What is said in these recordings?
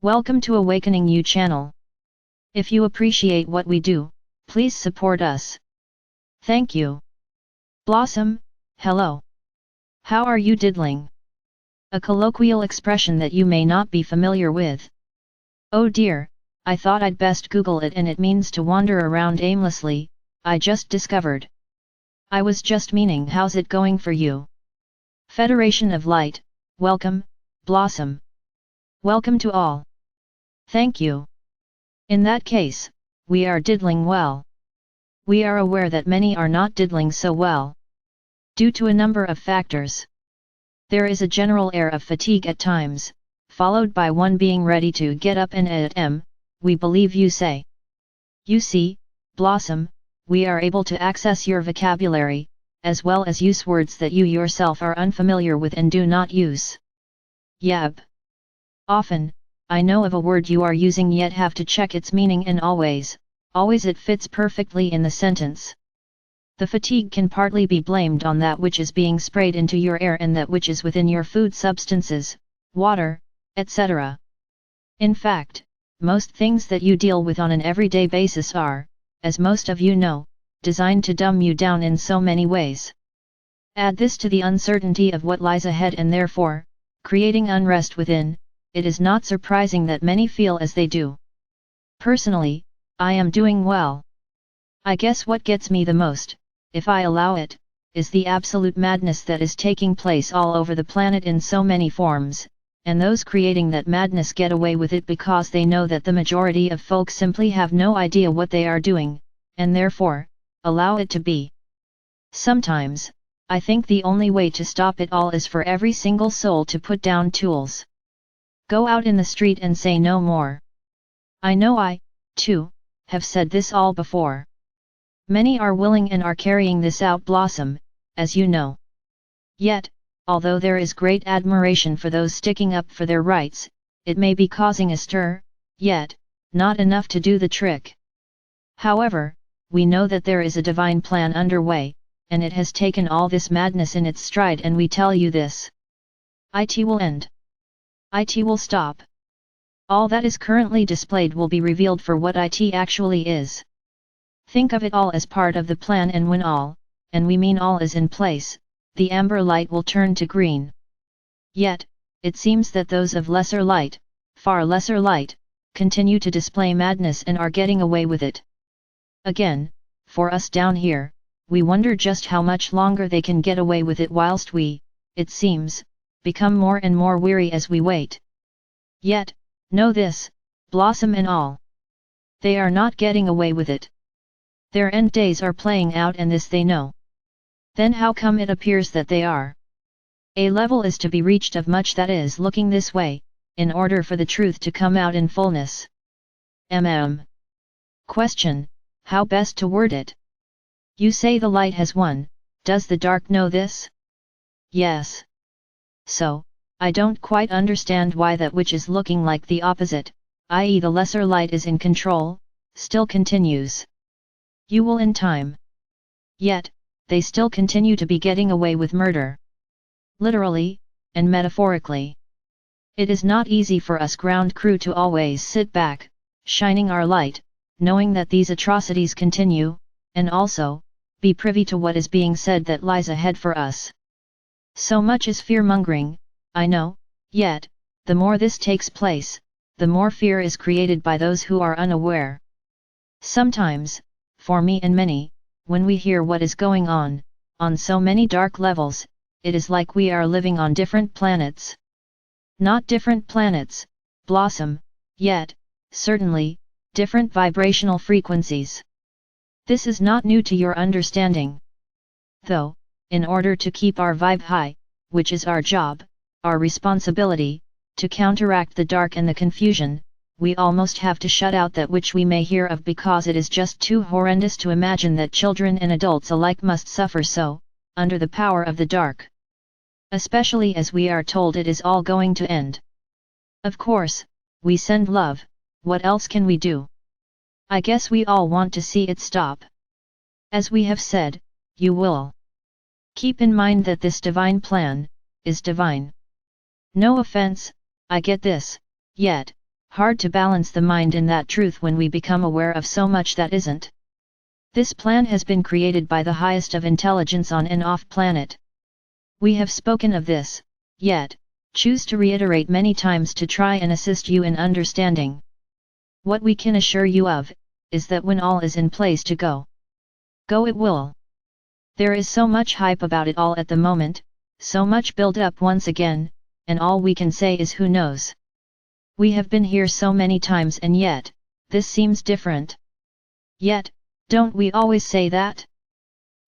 Welcome to Awakening You channel. If you appreciate what we do, please support us. Thank you. Blossom, hello. How are you diddling? A colloquial expression that you may not be familiar with. Oh dear, I thought I'd best Google it, and it means to wander around aimlessly. I just discovered. I was just meaning, how's it going for you? Federation of Light, welcome, Blossom. Welcome to all. Thank you. In that case, we are diddling well. We are aware that many are not diddling so well, due to a number of factors. There is a general air of fatigue at times, followed by one being ready to get up and we believe you say. You see, Blossom, we are able to access your vocabulary, as well as use words that you yourself are unfamiliar with and do not use. Yep. Often, I know of a word you are using yet have to check its meaning, and always it fits perfectly in the sentence. The fatigue can partly be blamed on that which is being sprayed into your air and that which is within your food substances, water, etc. In fact, most things that you deal with on an everyday basis are, as most of you know, designed to dumb you down in so many ways. Add this to the uncertainty of what lies ahead and therefore, creating unrest within, it is not surprising that many feel as they do. Personally, I am doing well. I guess what gets me the most, if I allow it, is the absolute madness that is taking place all over the planet in so many forms, and those creating that madness get away with it because they know that the majority of folk simply have no idea what they are doing, and therefore, allow it to be. Sometimes, I think the only way to stop it all is for every single soul to put down tools. Go out in the street and say no more. I know I, too, have said this all before. Many are willing and are carrying this out, Blossom, as you know. Yet, although there is great admiration for those sticking up for their rights, it may be causing a stir, yet, not enough to do the trick. However, we know that there is a divine plan underway, and it has taken all this madness in its stride, and we tell you this. It will end. It will stop. All that is currently displayed will be revealed for what it actually is. Think of it all as part of the plan, and when all, and we mean all, is in place, the amber light will turn to green. Yet, it seems that those of lesser light, far lesser light, continue to display madness and are getting away with it. Again, for us down here, we wonder just how much longer they can get away with it whilst we, it seems, become more and more weary as we wait. Yet, know this, Blossom and all. They are not getting away with it. Their end days are playing out, and this they know. Then how come it appears that they are? A level is to be reached of much that is looking this way, in order for the truth to come out in fullness. Question, how best to word it? You say the light has won, does the dark know this? Yes. So, I don't quite understand why that which is looking like the opposite, i.e. the lesser light is in control, still continues. You will in time. Yet, they still continue to be getting away with murder. Literally, and metaphorically. It is not easy for us ground crew to always sit back, shining our light, knowing that these atrocities continue, and also, be privy to what is being said that lies ahead for us. So much is fear-mongering, I know, yet, the more this takes place, the more fear is created by those who are unaware. Sometimes, for me and many, when we hear what is going on so many dark levels, it is like we are living on different planets. Not different planets, Blossom, yet, certainly, different vibrational frequencies. This is not new to your understanding. Though, in order to keep our vibe high, which is our job, our responsibility, to counteract the dark and the confusion, we almost have to shut out that which we may hear of because it is just too horrendous to imagine that children and adults alike must suffer so, under the power of the dark. Especially as we are told it is all going to end. Of course, we send love, what else can we do? I guess we all want to see it stop. As we have said, you will. Keep in mind that this divine plan, is divine. No offense, I get this, yet, hard to balance the mind in that truth when we become aware of so much that isn't. This plan has been created by the highest of intelligence on and off planet. We have spoken of this, yet choose to reiterate many times to try and assist you in understanding. What we can assure you of, is that when all is in place to go it will. There is so much hype about it all at the moment, so much build up once again, and all we can say is who knows. We have been here so many times and yet, this seems different. Yet, don't we always say that?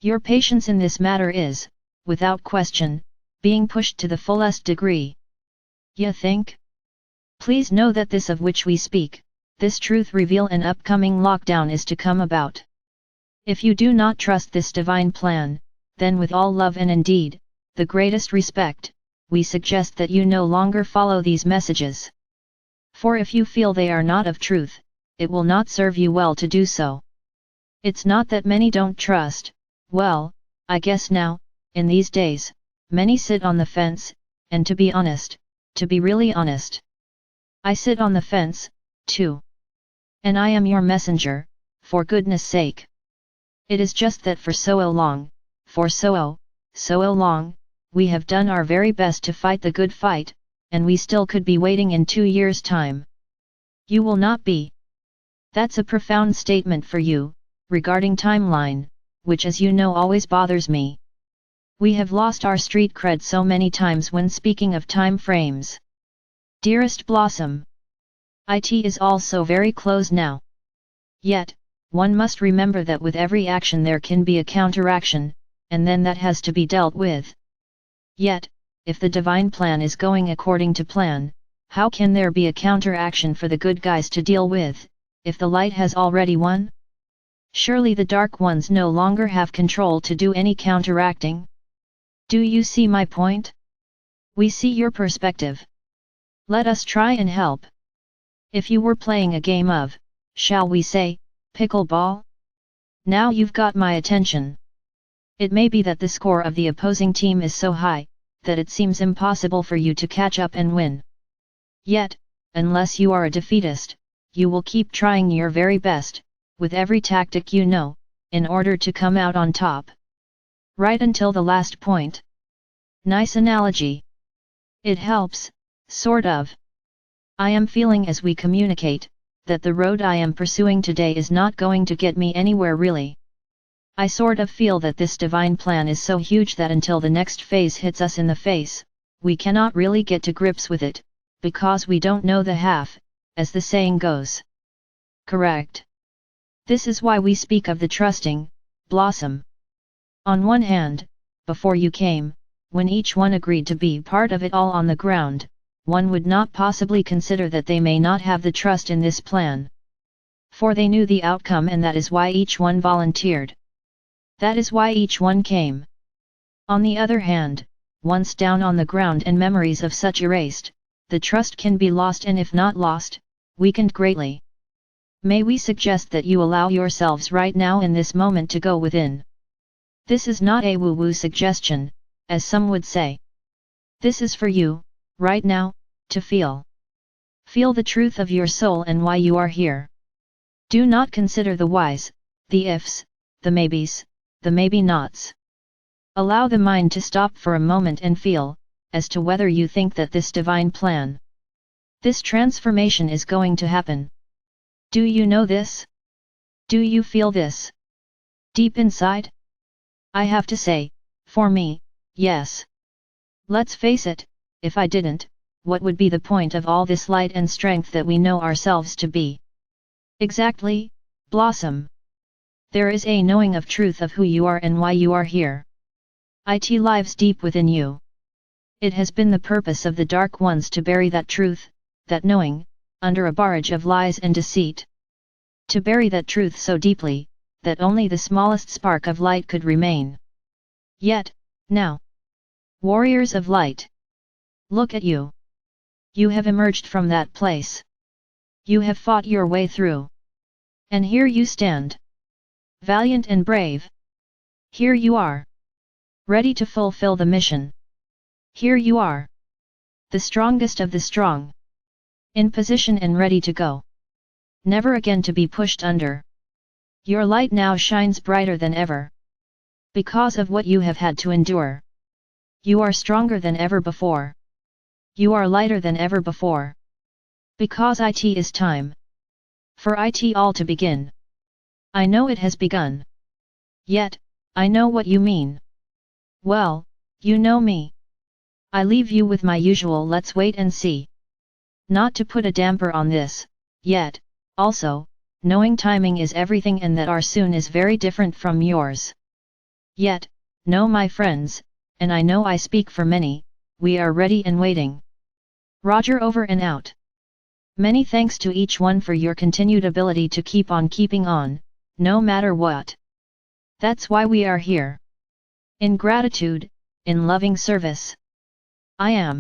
Your patience in this matter is, without question, being pushed to the fullest degree. You think? Please know that this of which we speak, this truth reveal and upcoming lockdown is to come about. If you do not trust this divine plan, then with all love and indeed, the greatest respect, we suggest that you no longer follow these messages. For if you feel they are not of truth, it will not serve you well to do so. It's not that many don't trust, well, I guess now, in these days, many sit on the fence, and to be honest, to be really honest, I sit on the fence, too. And I am your messenger, for goodness sake. It is just that for so long, we have done our very best to fight the good fight, and we still could be waiting in 2 years' time. You will not be. That's a profound statement for you, regarding timeline, which as you know always bothers me. We have lost our street cred so many times when speaking of time frames. Dearest Blossom, it is all so very close now. Yet, one must remember that with every action there can be a counteraction, and then that has to be dealt with. Yet, if the divine plan is going according to plan, how can there be a counteraction for the good guys to deal with, if the light has already won? Surely the dark ones no longer have control to do any counteracting? Do you see my point? We see your perspective. Let us try and help. If you were playing a game of, shall we say, pickleball? Now you've got my attention. It may be that the score of the opposing team is so high, that it seems impossible for you to catch up and win. Yet, unless you are a defeatist, you will keep trying your very best, with every tactic you know, in order to come out on top. Right until the last point. Nice analogy. It helps, sort of. I am feeling as we communicate, that the road I am pursuing today is not going to get me anywhere really. I sort of feel that this divine plan is so huge that until the next phase hits us in the face, we cannot really get to grips with it, because we don't know the half, as the saying goes. Correct. This is why we speak of the trusting, Blossom. On one hand, before you came, when each one agreed to be part of it all on the ground, one would not possibly consider that they may not have the trust in this plan. For they knew the outcome, and that is why each one volunteered. That is why each one came. On the other hand, once down on the ground and memories of such erased, the trust can be lost, and if not lost, weakened greatly. May we suggest that you allow yourselves right now in this moment to go within. This is not a woo-woo suggestion, as some would say. This is for you, right now, to feel. Feel the truth of your soul and why you are here. Do not consider the whys, the ifs, the maybes, the maybe nots. Allow the mind to stop for a moment and feel, as to whether you think that this divine plan, this transformation is going to happen. Do you know this? Do you feel this? Deep inside? I have to say, for me, yes. Let's face it, if I didn't, what would be the point of all this light and strength that we know ourselves to be? Exactly, Blossom. There is a knowing of truth of who you are and why you are here. It lives deep within you. It has been the purpose of the dark ones to bury that truth, that knowing, under a barrage of lies and deceit. To bury that truth so deeply, that only the smallest spark of light could remain. Yet, now, warriors of light, look at you. You have emerged from that place. You have fought your way through. And here you stand. Valiant and brave. Here you are. Ready to fulfill the mission. Here you are. The strongest of the strong. In position and ready to go. Never again to be pushed under. Your light now shines brighter than ever. Because of what you have had to endure. You are stronger than ever before. You are lighter than ever before. Because it is time. For it all to begin. I know it has begun. Yet, I know what you mean. Well, you know me. I leave you with my usual let's wait and see. Not to put a damper on this, yet, also, knowing timing is everything and that our soon is very different from yours. Yet, no my friends, and I know I speak for many, we are ready and waiting. Roger over and out. Many thanks to each one for your continued ability to keep on keeping on, no matter what. That's why we are here. In gratitude, in loving service. I am.